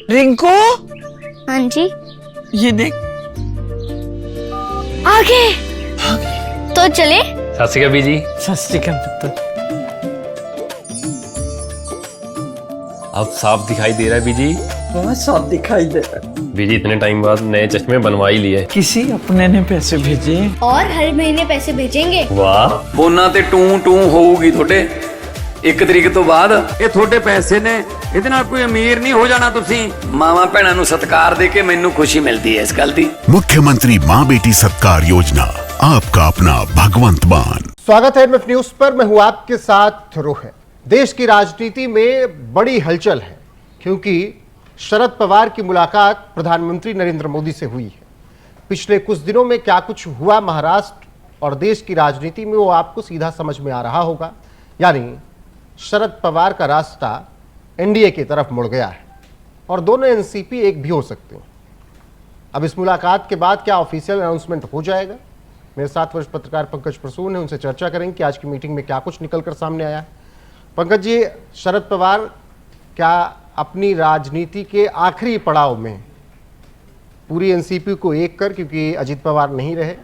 रिंकू, हाँ जी। ये देख। आगे तो चले। सत श्री अकाल बीजी। सत श्री अकाल पुत्र। अब साफ दिखाई दे रहा है बीजी। बहुत साफ दिखाई दे रहा है। बीजी इतने टाइम बाद नए चश्मे बनवा ही लिए। किसी अपने ने पैसे भेजे और हर महीने पैसे भेजेंगे। वाह। फोना ते टू होਊਗੀ ਤੁਹਾਡੇ 1 ਤਰੀਕ ਤੋਂ ਬਾਅਦ। ਇਹ ਤੁਹਾਡੇ ਪੈਸੇ ਨੇ, ਇਹਦੇ ਨਾਲ ਕੋਈ ਅਮੀਰ ਨਹੀਂ ਹੋ ਜਾਣਾ ਤੁਸੀਂ। ਮਾਵਾਂ ਭੈਣਾਂ ਨੂੰ ਸਤਿਕਾਰ ਦੇ ਕੇ ਮੈਨੂੰ ਖੁਸ਼ੀ ਮਿਲਦੀ ਹੈ ਇਸ ਗੱਲ ਦੀ। मुख्यमंत्री माँ बेटी सत्कार योजना, आपका अपना भगवंत मान। स्वागत है एमएफ न्यूज पर। मैं हूं आपके साथ रोहित। देश की राजनीति में बड़ी हलचल है क्योंकि शरद पवार की मुलाकात प्रधानमंत्री नरेंद्र मोदी से हुई है। पिछले कुछ दिनों में क्या कुछ हुआ महाराष्ट्र और देश की राजनीति में, वो आपको सीधा समझ में आ रहा होगा। यानी शरद पवार का रास्ता एनडीए की तरफ मुड़ गया है और दोनों एनसीपी एक भी हो सकते हैं। अब इस मुलाकात के बाद क्या ऑफिशियल अनाउंसमेंट हो जाएगा? मेरे साथ वरिष्ठ पत्रकार पंकज प्रसून है, उनसे चर्चा करेंगे कि आज की मीटिंग में क्या कुछ निकलकर सामने आया है। पंकज जी, शरद पवार क्या अपनी राजनीति के आखिरी पड़ाव में पूरी एनसीपी को एक कर, क्योंकि अजित पवार नहीं रहे,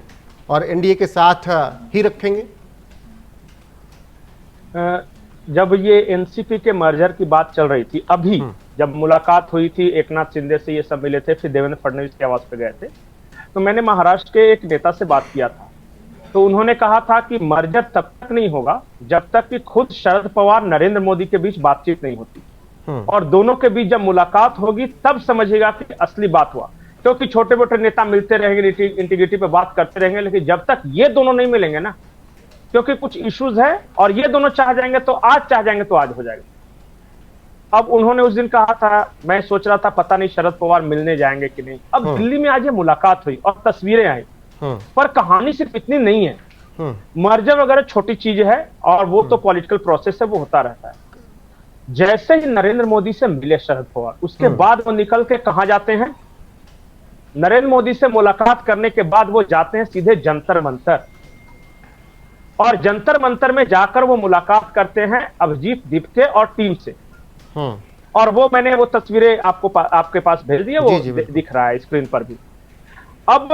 और एनडीए के साथ ही रखेंगे? जब ये एनसीपी के मर्जर की बात चल रही थी, अभी जब मुलाकात हुई थी एकनाथ शिंदे से, ये सब मिले थे, फिर देवेंद्र फडणवीस के आवास पे गए थे, तो मैंने महाराष्ट्र के एक नेता से बात किया था। तो उन्होंने कहा था कि मर्जर तब तक नहीं होगा जब तक कि खुद शरद पवार नरेंद्र मोदी के बीच बातचीत नहीं होती, और दोनों के बीच जब मुलाकात होगी तब समझेगा कि असली बात हुआ। क्योंकि छोटे मोटे नेता मिलते रहेंगे, इंटीग्रिटी पे बात करते रहेंगे, लेकिन जब तक ये दोनों नहीं मिलेंगे ना, क्योंकि कुछ इश्यूज है और ये दोनों चाह जाएंगे तो आज, चाह जाएंगे तो आज हो जाएगा। अब उन्होंने उस दिन कहा था, मैं सोच रहा था पता नहीं शरद पवार मिलने जाएंगे कि नहीं। अब दिल्ली में आज ये मुलाकात हुई और तस्वीरें आई, पर कहानी सिर्फ इतनी नहीं है। मर्जर वगैरह छोटी चीज है और वो तो पॉलिटिकल प्रोसेस है, वो होता रहता है। जैसे ही नरेंद्र मोदी से मिले शरद पवार, उसके बाद वो निकल के कहां जाते हैं? नरेंद्र मोदी से मुलाकात करने के बाद वो जाते हैं सीधे जंतर मंतर, और जंतर मंतर में जाकर वो मुलाकात करते हैं अभिजीत दीपके और टीम से। और वो मैंने वो तस्वीरें आपके पास भेज दी है, वो दिख रहा है स्क्रीन पर भी। अब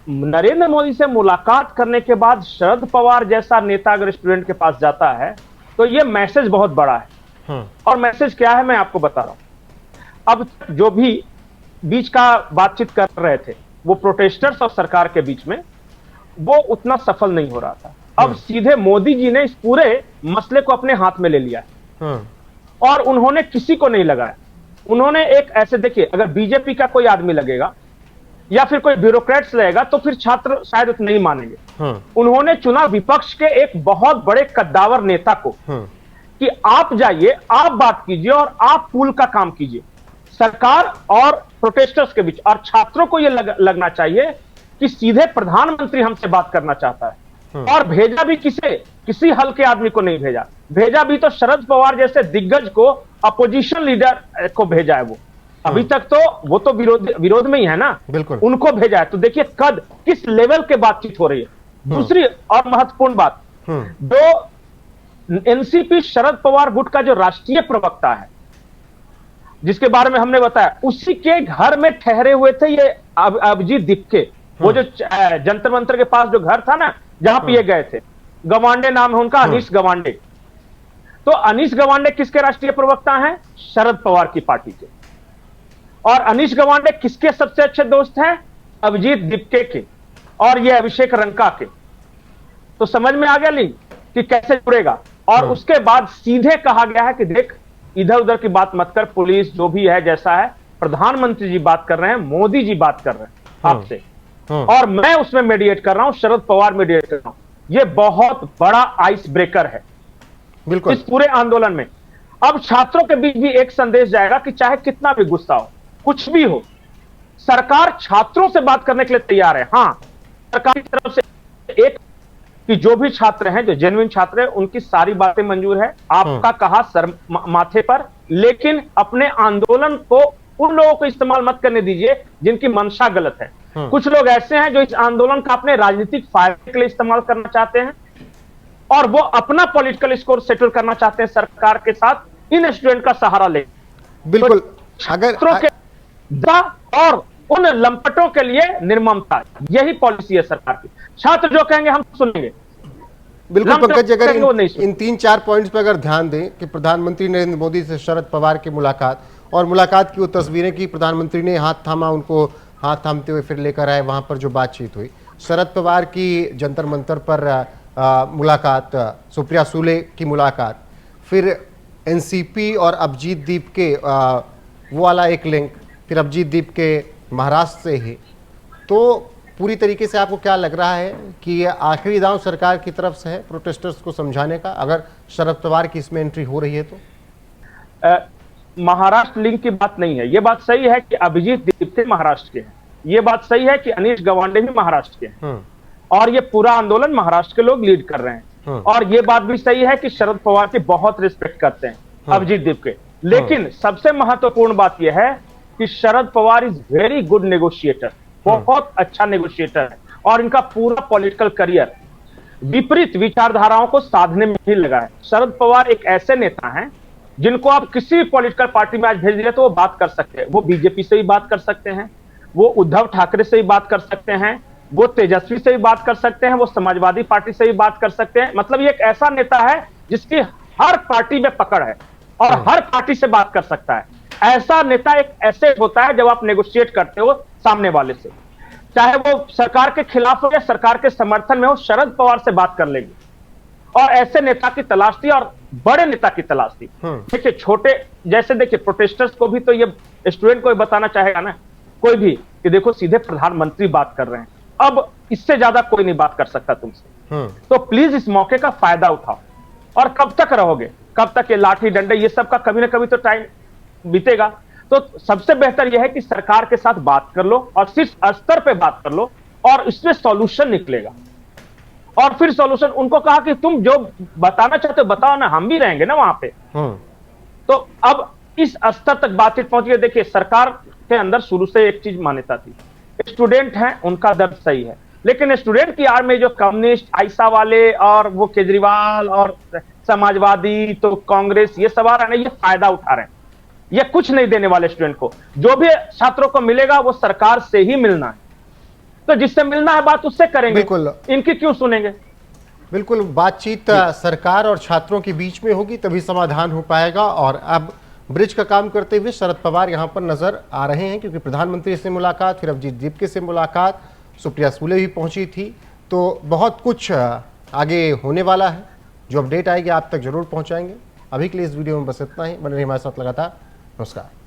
नरेंद्र मोदी से मुलाकात करने के बाद शरद पवार जैसा नेता अगर स्टूडेंट के पास जाता है तो ये मैसेज बहुत बड़ा है। और मैसेज क्या है मैं आपको बता रहा हूं। अब जो भी बीच का बातचीत कर रहे थे वो प्रोटेस्टर्स और सरकार के बीच में, वो उतना सफल नहीं हो रहा था। अब सीधे मोदी जी ने इस पूरे मसले को अपने हाथ में ले लिया है और उन्होंने किसी को नहीं लगाया। उन्होंने एक ऐसे, देखिए, अगर बीजेपी का कोई आदमी लगेगा या फिर कोई ब्यूरोक्रेट्स लगेगा तो फिर छात्र शायद नहीं मानेंगे। उन्होंने चुना विपक्ष के एक बहुत बड़े कद्दावर नेता को कि आप जाइए, आप बात कीजिए और आप पुल का काम कीजिए सरकार और प्रोटेस्टर्स के बीच। और छात्रों को यह लगना चाहिए कि सीधे प्रधानमंत्री हमसे बात करना चाहता है। और भेजा भी किसी हल्के आदमी को नहीं भेजा, भेजा भी तो शरद पवार जैसे दिग्गज को, अपोजिशन लीडर को भेजा है। वो अभी तक तो वो तो विरोध में ही है ना, बिल्कुल उनको भेजा है। तो देखिए कद किस लेवल के बातचीत हो रही है। दूसरी और महत्वपूर्ण बात, जो एनसीपी शरद पवार गुट का जो राष्ट्रीय प्रवक्ता है, जिसके बारे में हमने बताया, उसी के घर में ठहरे हुए थे ये अभिजीत दीपके। वो जो जंतर मंतर के पास जो घर था ना, जहां पे ये गए थे, गवांडे नाम है उनका, अनीश गवांडे। तो अनीश गवांडे किसके राष्ट्रीय प्रवक्ता हैं? शरद पवार की पार्टी के। और अनीश गवांडे किसके सबसे अच्छे दोस्त हैं? अभिजीत दीपके के और ये अभिषेक रंका के। तो समझ में आ गया लिंक कि कैसे जुड़ेगा। और उसके बाद सीधे कहा गया है कि देख, इधर उधर की बात मत कर, पुलिस जो भी है जैसा है, प्रधानमंत्री जी बात कर रहे हैं, मोदी जी बात कर रहे हैं आपसे, और मैं उसमें मीडिएट कर रहा हूं, शरद पवार मीडिएट कर रहा हूं। यह बहुत बड़ा आइस ब्रेकर है बिल्कुल इस पूरे आंदोलन में। अब छात्रों के बीच भी एक संदेश जाएगा कि चाहे कितना भी गुस्सा हो, कुछ भी हो, सरकार छात्रों से बात करने के लिए तैयार है। हां, सरकार की तरफ से एक कि जो भी छात्र हैं, जो जेन्युइन छात्र हैं, उनकी सारी बातें मंजूर है, आपका कहा सर माथे पर, लेकिन अपने आंदोलन को उन लोगों को इस्तेमाल मत करने दीजिए जिनकी मंशा गलत है। कुछ लोग ऐसे हैं जो इस आंदोलन का अपने राजनीतिक फायदे के लिए इस्तेमाल करना चाहते हैं और वो अपना पॉलिटिकल स्कोर सेटल करना चाहते हैं सरकार के साथ इन स्टूडेंट का सहारा ले। बिल्कुल। तो और उन लंपटों के लिए निर्ममता। यही पॉलिसी है सरकार की। छात्र जो कहेंगे हम सुनेंगे। बिल्कुल पंकज, अगर वो नहीं इन 3-4 पॉइंट्स पर अगर ध्यान दें कि प्रधानमंत्री नरेंद्र मोदी से शरद पवार की मुलाकात, और मुलाकात की वो तस्वीरें की प्रधानमंत्री ने हाथ थामा, उनको हाथ थामते हुए फिर लेकर आए, वहां पर जो बातचीत हुई, शरद पवार की जंतर मंतर पर मुलाकात, सुप्रिया सुले की मुलाकात, फिर एनसीपी और अभिजीत दीप के वो वाला एक लिंक, फिर अभिजीत दीप के महाराष्ट्र से ही, तो पूरी तरीके से आपको क्या लग रहा है कि ये आखिरी दांव सरकार की तरफ से है प्रोटेस्टर्स को समझाने का, अगर शरद पवार की इसमें एंट्री हो रही है तो? महाराष्ट्र लिंक की बात नहीं है। ये बात सही है कि अभिजीत दीप्ते महाराष्ट्र के हैं, ये बात सही है कि अनीश गवांडे भी महाराष्ट्र के हैं, और ये पूरा आंदोलन महाराष्ट्र के लोग लीड कर रहे हैं। और ये बात भी सही है कि शरद पवार की बहुत रिस्पेक्ट करते हैं अभिजीत दीप्ते। लेकिन सबसे महत्वपूर्ण बात यह है कि Sharad Pawar is very good negotiator, बहुत अच्छा नेगोशिएटर है, और इनका पूरा पॉलिटिकल करियर विपरीत विचारधाराओं को साधने में ही लगा है। शरद पवार एक ऐसे नेता हैं जिनको आप किसी भी पॉलिटिकल पार्टी में आज भेज दिए तो वो बात कर सकते हैं। वो बीजेपी से भी बात कर सकते हैं, वो उद्धव ठाकरे से भी बात कर सकते हैं, वो तेजस्वी से भी बात कर सकते हैं, वो समाजवादी पार्टी से भी बात कर सकते हैं। मतलब ये एक ऐसा नेता है जिसकी हर पार्टी में पकड़ है और हर पार्टी से बात कर सकता है। ऐसा नेता एक एसेट होता है जब आप नेगोशिएट करते हो सामने वाले से, चाहे वो सरकार के खिलाफ हो या सरकार के समर्थन में हो, शरद पवार से बात कर लेंगे। और ऐसे नेता की तलाश थी, और बड़े नेता की तलाश थी। देखिए छोटे, जैसे देखिए प्रोटेस्टर्स को भी तो ये स्टूडेंट को बताना चाहेगा ना कोई भी कि देखो सीधे प्रधानमंत्री बात कर रहे हैं, अब इससे ज्यादा कोई नहीं बात कर सकता तुमसे, तो प्लीज इस मौके का फायदा उठाओ। और कब तक रहोगे, कब तक ये लाठी डंडे ये सब का कभी ना कभी तो टाइम बीतेगा। तो सबसे बेहतर यह है कि सरकार के साथ बात कर लो, और सिर्फ स्तर पे बात कर लो, और इसमें सॉल्यूशन निकलेगा। और फिर सॉल्यूशन उनको कहा कि तुम जो बताना चाहते हो बताओ ना, हम भी रहेंगे ना वहां पे। तो अब इस स्तर तक बातचीत पहुंच गई। देखिए सरकार के अंदर शुरू से एक चीज मान्यता थी, स्टूडेंट हैं उनका दर्द सही है, लेकिन स्टूडेंट की आड़ में जो कम्युनिस्ट आईसा वाले और वो केजरीवाल और समाजवादी तो कांग्रेस ये सब आ रहे हैं, ये फायदा उठा रहे हैं। ये कुछ नहीं देने वाले स्टूडेंट को, जो भी छात्रों को मिलेगा वो सरकार से ही मिलना है, तो जिससे मिलना है बात उससे करेंगे। बिल्कुल, इनकी क्यों सुनेंगे? बिल्कुल, बातचीत सरकार और छात्रों के बीच में होगी तभी समाधान हो पाएगा। और अब ब्रिज का काम करते हुए शरद पवार यहां पर नजर आ रहे हैं, क्योंकि प्रधानमंत्री से मुलाकात, फिर अभिजीत दीप्ते से मुलाकात, सुप्रिया सुले भी पहुंची थी, तो बहुत कुछ आगे होने वाला है। जो अपडेट आएगी आप तक जरूर पहुंचाएंगे। अभी के लिए इस वीडियो में बस इतना ही। बने रहिए हमारे साथ लगातार। नमस्कार।